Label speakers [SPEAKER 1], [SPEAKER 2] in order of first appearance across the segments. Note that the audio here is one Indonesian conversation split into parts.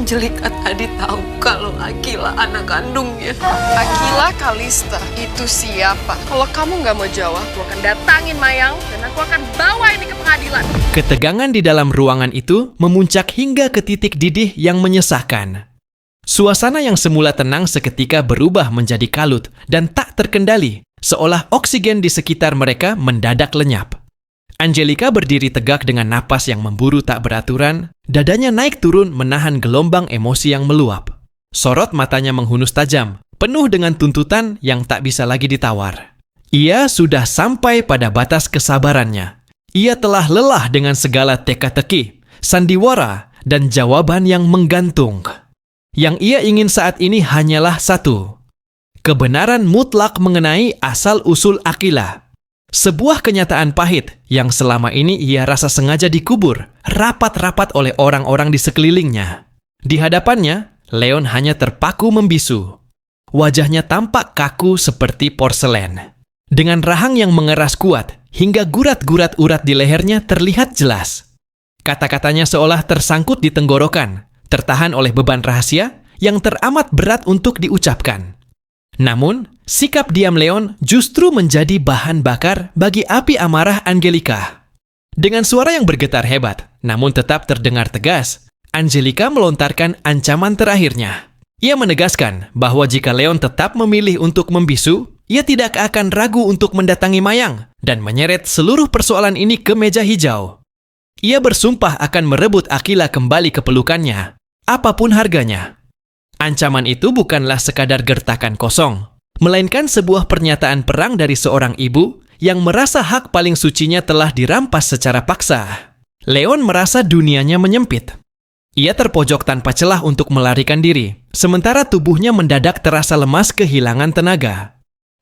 [SPEAKER 1] Angelika tadi tahu kalau Akila anak kandungnya.
[SPEAKER 2] Akila Kalista itu siapa? Kalau kamu nggak mau jawab, aku akan datangin Mayang dan aku akan bawa ini ke pengadilan.
[SPEAKER 3] Ketegangan di dalam ruangan itu memuncak hingga ke titik didih yang menyesakkan. Suasana yang semula tenang seketika berubah menjadi kalut dan tak terkendali, seolah oksigen di sekitar mereka mendadak lenyap. Angelika berdiri tegak dengan napas yang memburu tak beraturan, dadanya naik turun menahan gelombang emosi yang meluap. Sorot matanya menghunus tajam, penuh dengan tuntutan yang tak bisa lagi ditawar. Ia sudah sampai pada batas kesabarannya. Ia telah lelah dengan segala teka-teki, sandiwara, dan jawaban yang menggantung. Yang ia ingin saat ini hanyalah satu: kebenaran mutlak mengenai asal-usul Akila. Sebuah kenyataan pahit yang selama ini ia rasa sengaja dikubur rapat-rapat oleh orang-orang di sekelilingnya. Di hadapannya, Leon hanya terpaku membisu. Wajahnya tampak kaku seperti porselen. Dengan rahang yang mengeras kuat, hingga gurat-gurat urat di lehernya terlihat jelas. Kata-katanya seolah tersangkut di tenggorokan, tertahan oleh beban rahasia yang teramat berat untuk diucapkan. Namun, sikap diam Leon justru menjadi bahan bakar bagi api amarah Angelika. Dengan suara yang bergetar hebat, namun tetap terdengar tegas, Angelika melontarkan ancaman terakhirnya. Ia menegaskan bahwa jika Leon tetap memilih untuk membisu, ia tidak akan ragu untuk mendatangi Mayang dan menyeret seluruh persoalan ini ke meja hijau. Ia bersumpah akan merebut Akila kembali ke pelukannya, apapun harganya. Ancaman itu bukanlah sekadar gertakan kosong, melainkan sebuah pernyataan perang dari seorang ibu yang merasa hak paling sucinya telah dirampas secara paksa. Leon merasa dunianya menyempit. Ia terpojok tanpa celah untuk melarikan diri, sementara tubuhnya mendadak terasa lemas kehilangan tenaga.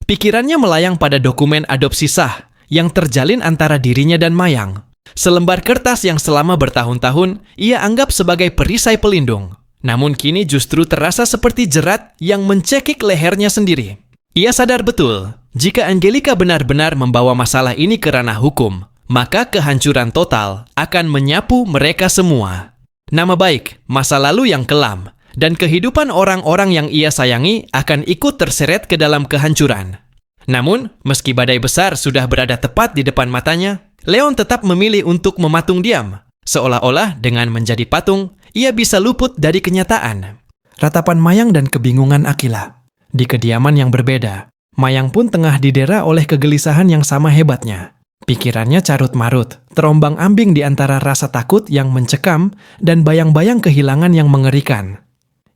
[SPEAKER 3] Pikirannya melayang pada dokumen adopsi sah yang terjalin antara dirinya dan Mayang. Selembar kertas yang selama bertahun-tahun ia anggap sebagai perisai pelindung. Namun kini justru terasa seperti jerat yang mencekik lehernya sendiri. Ia sadar betul, jika Angelika benar-benar membawa masalah ini ke ranah hukum, maka kehancuran total akan menyapu mereka semua. Nama baik, masa lalu yang kelam, dan kehidupan orang-orang yang ia sayangi akan ikut terseret ke dalam kehancuran. Namun, meski badai besar sudah berada tepat di depan matanya, Leon tetap memilih untuk mematung diam, seolah-olah dengan menjadi patung, ia bisa luput dari kenyataan. Ratapan Mayang dan kebingungan Akila. Di kediaman yang berbeda, Mayang pun tengah didera oleh kegelisahan yang sama hebatnya. Pikirannya carut-marut, terombang-ambing di antara rasa takut yang mencekam dan bayang-bayang kehilangan yang mengerikan.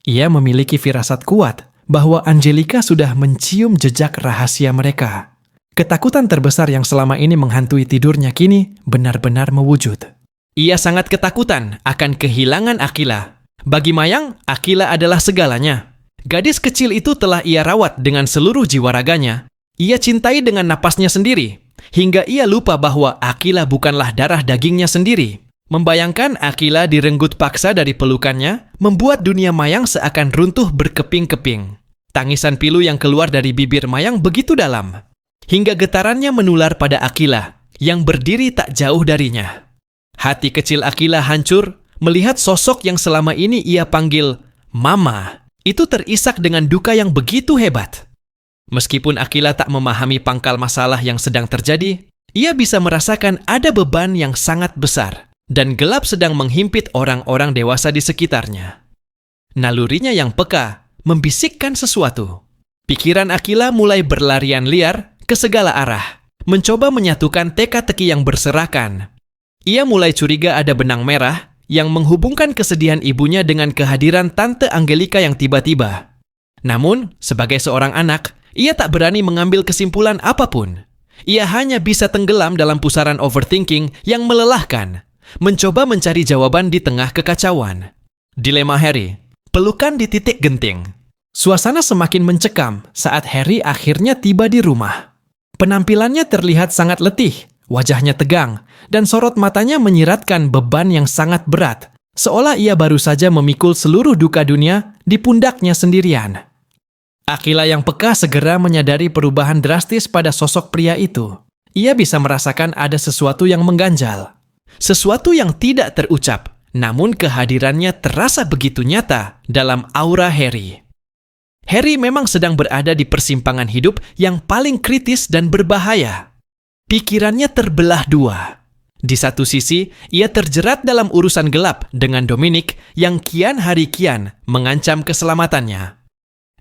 [SPEAKER 3] Ia memiliki firasat kuat bahwa Angelika sudah mencium jejak rahasia mereka. Ketakutan terbesar yang selama ini menghantui tidurnya kini benar-benar mewujud. Ia sangat ketakutan akan kehilangan Akila. Bagi Mayang, Akila adalah segalanya. Gadis kecil itu telah ia rawat dengan seluruh jiwa raganya. Ia cintai dengan napasnya sendiri, hingga ia lupa bahwa Akila bukanlah darah dagingnya sendiri. Membayangkan Akila direnggut paksa dari pelukannya, membuat dunia Mayang seakan runtuh berkeping-keping. Tangisan pilu yang keluar dari bibir Mayang begitu dalam, hingga getarannya menular pada Akila, yang berdiri tak jauh darinya. Hati kecil Akila hancur melihat sosok yang selama ini ia panggil Mama. Itu terisak dengan duka yang begitu hebat. Meskipun Akila tak memahami pangkal masalah yang sedang terjadi, ia bisa merasakan ada beban yang sangat besar dan gelap sedang menghimpit orang-orang dewasa di sekitarnya. Nalurinya yang peka membisikkan sesuatu. Pikiran Akila mulai berlarian liar ke segala arah, mencoba menyatukan teka-teki yang berserakan. Ia mulai curiga ada benang merah yang menghubungkan kesedihan ibunya dengan kehadiran Tante Angelika yang tiba-tiba. Namun, sebagai seorang anak, ia tak berani mengambil kesimpulan apapun. Ia hanya bisa tenggelam dalam pusaran overthinking yang melelahkan, mencoba mencari jawaban di tengah kekacauan. Dilema Harry, pelukan di titik genting. Suasana semakin mencekam saat Harry akhirnya tiba di rumah. Penampilannya terlihat sangat letih, wajahnya tegang, dan sorot matanya menyiratkan beban yang sangat berat, seolah ia baru saja memikul seluruh duka dunia di pundaknya sendirian. Akila yang peka segera menyadari perubahan drastis pada sosok pria itu. Ia bisa merasakan ada sesuatu yang mengganjal. Sesuatu yang tidak terucap, namun kehadirannya terasa begitu nyata dalam aura Harry. Harry memang sedang berada di persimpangan hidup yang paling kritis dan berbahaya. Pikirannya terbelah dua. Di satu sisi, ia terjerat dalam urusan gelap dengan Dominic yang kian hari kian mengancam keselamatannya.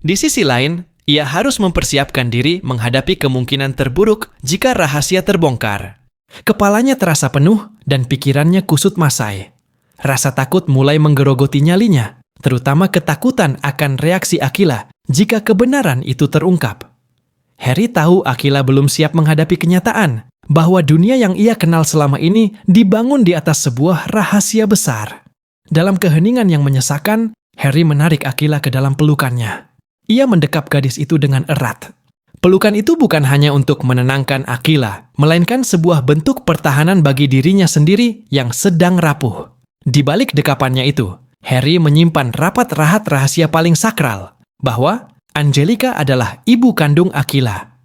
[SPEAKER 3] Di sisi lain, ia harus mempersiapkan diri menghadapi kemungkinan terburuk jika rahasia terbongkar. Kepalanya terasa penuh dan pikirannya kusut masai. Rasa takut mulai menggerogoti nyalinya, terutama ketakutan akan reaksi Aquila jika kebenaran itu terungkap. Harry tahu Aquila belum siap menghadapi kenyataan bahwa dunia yang ia kenal selama ini dibangun di atas sebuah rahasia besar. Dalam keheningan yang menyesakan, Harry menarik Aquila ke dalam pelukannya. Ia mendekap gadis itu dengan erat. Pelukan itu bukan hanya untuk menenangkan Aquila, melainkan sebuah bentuk pertahanan bagi dirinya sendiri yang sedang rapuh. Di balik dekapannya itu, Harry menyimpan rapat-rahat rahasia paling sakral, bahwa Angelica adalah ibu kandung Aquila.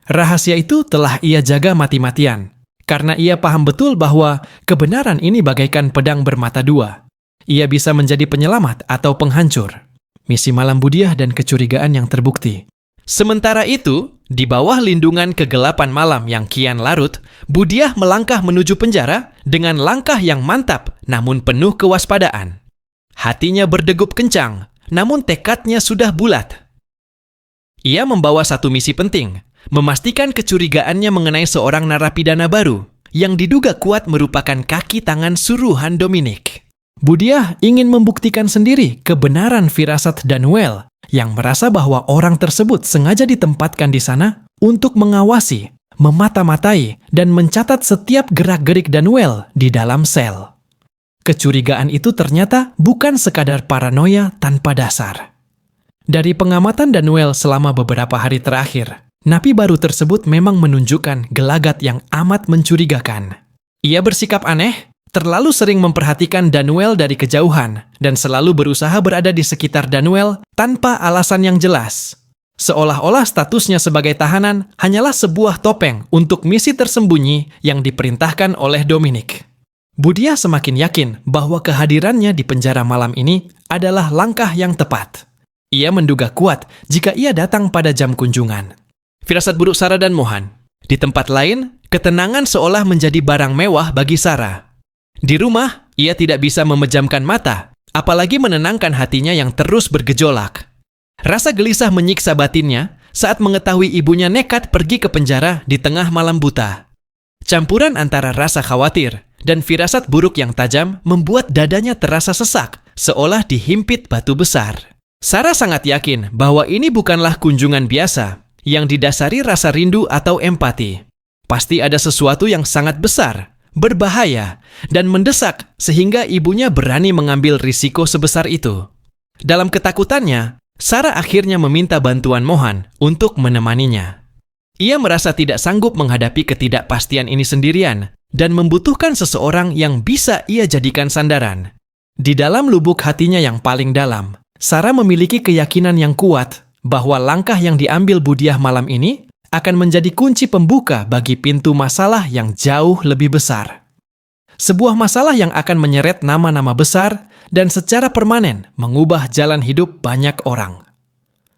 [SPEAKER 3] Rahasia itu telah ia jaga mati-matian, karena ia paham betul bahwa kebenaran ini bagaikan pedang bermata dua. Ia bisa menjadi penyelamat atau penghancur. Misi malam Budiah dan kecurigaan yang terbukti. Sementara itu, di bawah lindungan kegelapan malam yang kian larut, Budiah melangkah menuju penjara dengan langkah yang mantap namun penuh kewaspadaan. Hatinya berdegup kencang, namun tekadnya sudah bulat. Ia membawa satu misi penting, memastikan kecurigaannya mengenai seorang narapidana baru yang diduga kuat merupakan kaki tangan suruhan Dominic. Budiah ingin membuktikan sendiri kebenaran firasat Danuel yang merasa bahwa orang tersebut sengaja ditempatkan di sana untuk mengawasi, memata-matai, dan mencatat setiap gerak-gerik Danuel di dalam sel. Kecurigaan itu ternyata bukan sekadar paranoia tanpa dasar. Dari pengamatan Danuel selama beberapa hari terakhir, napi baru tersebut memang menunjukkan gelagat yang amat mencurigakan. Ia bersikap aneh, terlalu sering memperhatikan Danuel dari kejauhan, dan selalu berusaha berada di sekitar Danuel tanpa alasan yang jelas. Seolah-olah statusnya sebagai tahanan hanyalah sebuah topeng untuk misi tersembunyi yang diperintahkan oleh Dominic. Budiah semakin yakin bahwa kehadirannya di penjara malam ini adalah langkah yang tepat. Ia menduga kuat jika ia datang pada jam kunjungan. Firasat buruk Sarah dan Mohan. Di tempat lain, ketenangan seolah menjadi barang mewah bagi Sarah. Di rumah, ia tidak bisa memejamkan mata, apalagi menenangkan hatinya yang terus bergejolak. Rasa gelisah menyiksa batinnya saat mengetahui ibunya nekat pergi ke penjara di tengah malam buta. Campuran antara rasa khawatir dan firasat buruk yang tajam membuat dadanya terasa sesak, seolah dihimpit batu besar. Sarah sangat yakin bahwa ini bukanlah kunjungan biasa yang didasari rasa rindu atau empati. Pasti ada sesuatu yang sangat besar, berbahaya, dan mendesak sehingga ibunya berani mengambil risiko sebesar itu. Dalam ketakutannya, Sarah akhirnya meminta bantuan Mohan untuk menemaninya. Ia merasa tidak sanggup menghadapi ketidakpastian ini sendirian dan membutuhkan seseorang yang bisa ia jadikan sandaran. Di dalam lubuk hatinya yang paling dalam, Sarah memiliki keyakinan yang kuat bahwa langkah yang diambil Budiah malam ini akan menjadi kunci pembuka bagi pintu masalah yang jauh lebih besar. Sebuah masalah yang akan menyeret nama-nama besar dan secara permanen mengubah jalan hidup banyak orang.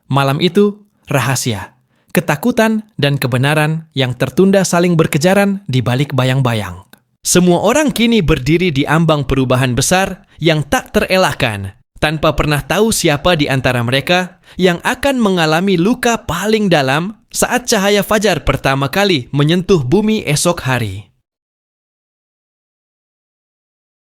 [SPEAKER 3] Malam itu, rahasia, ketakutan, dan kebenaran yang tertunda saling berkejaran di balik bayang-bayang. Semua orang kini berdiri di ambang perubahan besar yang tak terelakkan, tanpa pernah tahu siapa di antara mereka yang akan mengalami luka paling dalam saat cahaya fajar pertama kali menyentuh bumi esok hari.